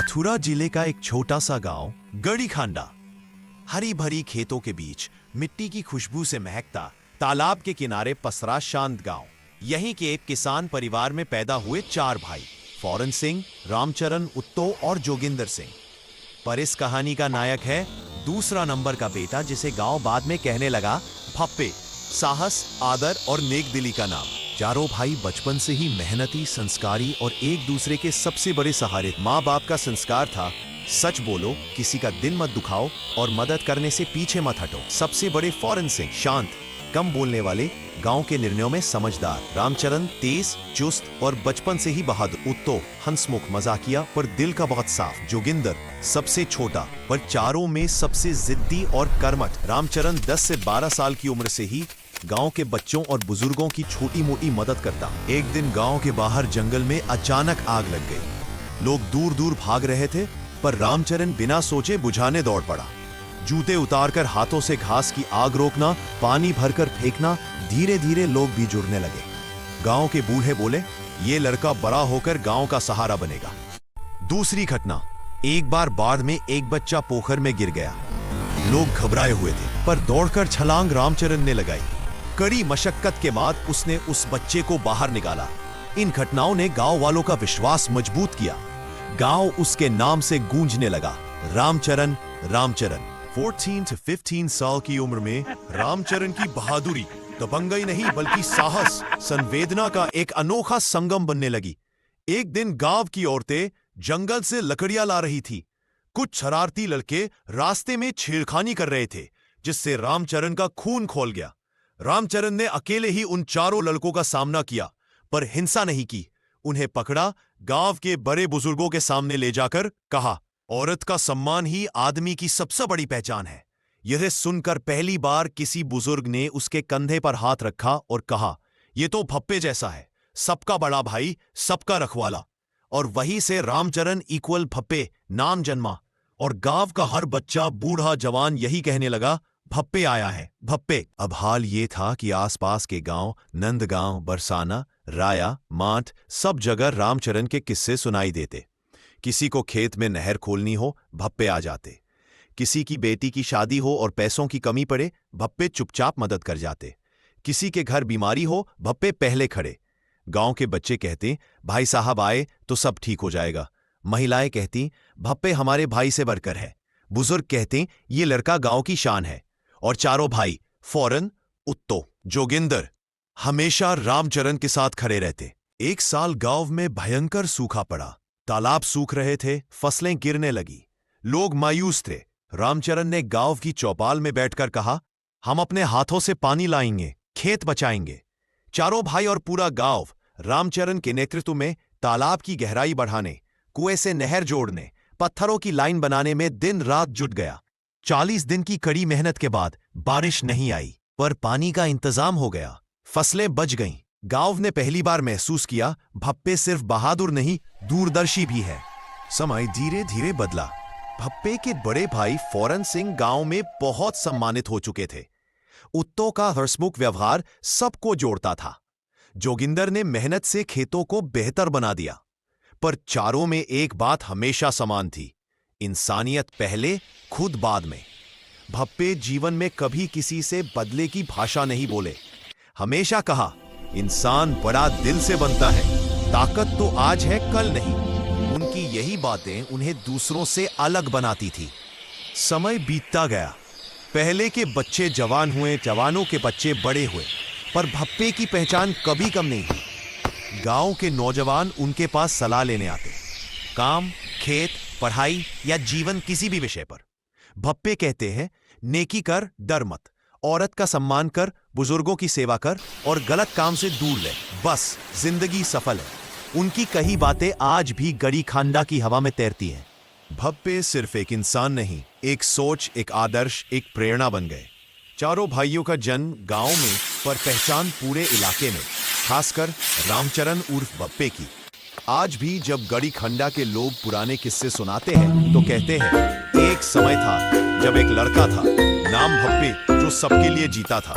मथुरा जिले का एक छोटा सा गांव गड़ीखांडा, हरी भरी खेतों के बीच मिट्टी की खुशबू से महकता तालाब के किनारे पसरा शांत गांव। यहीं के एक किसान परिवार में पैदा हुए 4 भाई, फौरन सिंह, रामचरण, उत्तो और जोगिंदर सिंह। पर इस कहानी का नायक है दूसरा नंबर का बेटा, जिसे गांव बाद में कहने लगा भप्पे। साहस, आदर और नेकदिली का नाम। चारों भाई बचपन से ही मेहनती, संस्कारी और एक दूसरे के सबसे बड़े सहारे। माँ बाप का संस्कार था, सच बोलो, किसी का दिन मत दुखाओ और मदद करने से पीछे मत हटो। सबसे बड़े फौरन सिंह, शांत, कम बोलने वाले, गांव के निर्णयों में समझदार। रामचरण तेज, चुस्त और बचपन से ही बहादुर। उत्तो हंसमुख, मजाकिया पर दिल का बहुत साफ। जोगिंदर सबसे छोटा पर चारों में सबसे जिद्दी और कर्मठ। रामचरण 10 से 12 साल की उम्र से ही गांव के बच्चों और बुजुर्गों की छोटी मोटी मदद करता। एक दिन गांव के बाहर जंगल में अचानक आग लग गई। लोग दूर दूर भाग रहे थे, पर रामचरण बिना सोचे बुझाने दौड़ पड़ा। जूते उतारकर हाथों से घास की आग रोकना, पानी भरकर फेंकना, धीरे धीरे लोग भी जुड़ने लगे। गांव के बूढ़े बोले, ये लड़का बड़ा होकर गांव का सहारा बनेगा। दूसरी घटना, एक बार बाढ़ में एक बच्चा पोखर में गिर गया। लोग घबराए हुए थे, पर दौड़कर छलांग रामचरण ने लगाई। कड़ी मशक्कत के बाद उसने उस बच्चे को बाहर निकाला। इन घटनाओं ने गांव वालों का विश्वास मजबूत किया। गांव उसके नाम से गूंजने लगा, रामचरण रामचरण। 14 से 15 साल की उम्र में रामचरण की बहादुरी दबंगई नहीं बल्कि साहस, संवेदना का एक अनोखा संगम बनने लगी। एक दिन गांव की औरतें जंगल से लकड़ियां ला रही थी। कुछ शरारती लड़के रास्ते में छेड़खानी कर रहे थे, जिससे रामचरण का खून खौल गया। रामचरण ने अकेले ही उन चारों लड़कों का सामना किया, पर हिंसा नहीं की। उन्हें पकड़ा, गांव के बड़े बुजुर्गों के सामने ले जाकर कहा, औरत का सम्मान ही आदमी की सबसे बड़ी पहचान है। यह सुनकर पहली बार किसी बुजुर्ग ने उसके कंधे पर हाथ रखा और कहा, यह तो भप्पे जैसा है, सबका बड़ा भाई, सबका रखवाला। और वहीं से रामचरण इक्वल भप्पे नाम जन्मा, और गांव का हर बच्चा, बूढ़ा, जवान यही कहने लगा, भप्पे आया है, भप्पे। अब हाल ये था कि आसपास के गांव, नंदगांव, बरसाना, राया, माठ, सब जगह रामचरण के किस्से सुनाई देते। किसी को खेत में नहर खोलनी हो, भप्पे आ जाते। किसी की बेटी की शादी हो और पैसों की कमी पड़े, भप्पे चुपचाप मदद कर जाते। किसी के घर बीमारी हो, भप्पे पहले खड़े। गांव के बच्चे कहते, भाई साहब आए तो सब ठीक हो जाएगा। महिलाएं कहती, भप्पे हमारे भाई से बढ़कर है। बुजुर्ग कहते, ये लड़का गांव की शान है। और चारों भाई, फौरन, उत्तो, जोगिंदर, हमेशा रामचरण के साथ खड़े रहते। एक साल गांव में भयंकर सूखा पड़ा। तालाब सूख रहे थे, फसलें गिरने लगी। लोग मायूस थे। रामचरण ने गांव की चौपाल में बैठकर कहा, हम अपने हाथों से पानी लाएंगे, खेत बचाएंगे। चारों भाई और पूरा गांव रामचरण के नेतृत्व में तालाब की गहराई बढ़ाने, कुएं से नहर जोड़ने, पत्थरों की लाइन बनाने में दिन रात जुट गया। 40 दिन की कड़ी मेहनत के बाद बारिश नहीं आई, पर पानी का इंतजाम हो गया। फसलें बच गईं। गांव ने पहली बार महसूस किया, भप्पे सिर्फ बहादुर नहीं, दूरदर्शी भी है। समय धीरे धीरे बदला। भप्पे के बड़े भाई फौरन सिंह गांव में बहुत सम्मानित हो चुके थे। उत्तो का हंसमुख व्यवहार सबको जोड़ता था। जोगिंदर ने मेहनत से खेतों को बेहतर बना दिया। पर चारों में एक बात हमेशा समान थी, इंसानियत पहले, खुद बाद में। भप्पे जीवन में कभी किसी से बदले की भाषा नहीं बोले। हमेशा कहा, इंसान बड़ा दिल से बनता है, ताकत तो आज है कल नहीं। उनकी यही बातें उन्हें दूसरों से अलग बनाती थी। समय बीतता गया। पहले के बच्चे जवान हुए, जवानों के बच्चे बड़े हुए, पर भप्पे की पहचान कभी कम नहीं हुई। गांव के नौजवान उनके पास सलाह लेने आते, काम, खेत, पढ़ाई या जीवन किसी भी विषय पर। भप्पे कहते हैं, नेकी कर, डर मत, औरत का सम्मान कर, बुजुर्गों की सेवा कर और गलत काम से दूर ले, बस जिंदगी सफल है। उनकी कही बातें आज भी गड़ीखांडा की हवा में तैरती हैं। भप्पे सिर्फ एक इंसान नहीं, एक सोच, एक आदर्श, एक प्रेरणा बन गए। चारों भाइयों का जन्म गांव में, पर पहचान पूरे इलाके में, खासकर रामचरण उर्फ भप्पे की। आज भी जब गड़ीखांडा के लोग पुराने किस्से सुनाते हैं तो कहते हैं, एक समय था जब एक लड़का था, नाम भप्पे, जो सबके लिए जीता था।